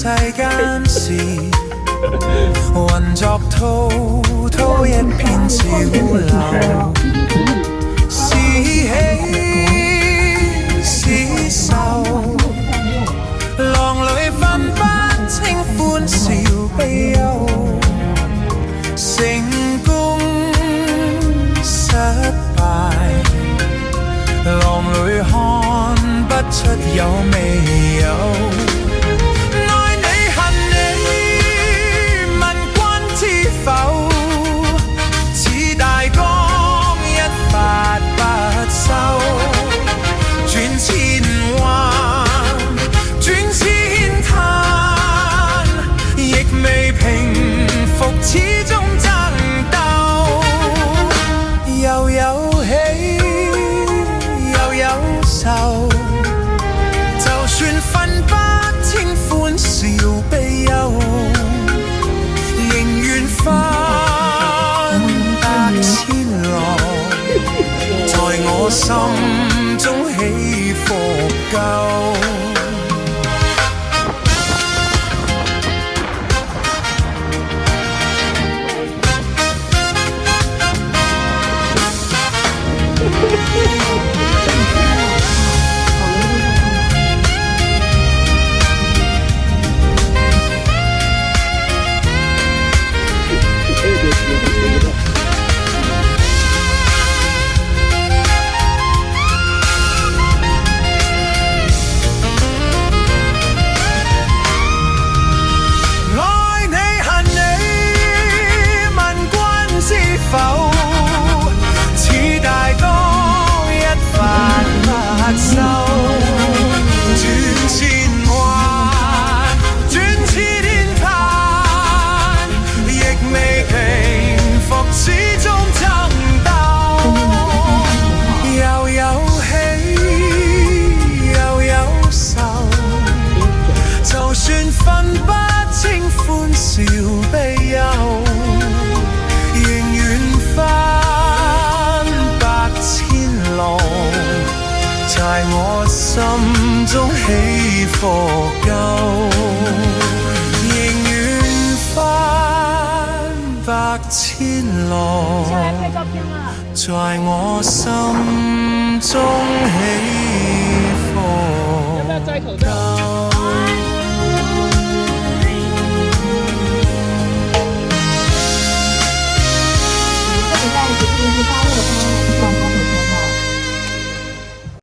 世間事，混作滔滔一片潮流，是喜是愁，浪裏分不清歡笑悲憂，成功失敗，浪裏看不出有未有。始終爭鬥，又有喜又有愁，就算分不清歡笑悲憂，仍願翻百千浪，在我心中起伏夠。在我心中起伏夠，仍願翻百千浪，在我心中起伏夠。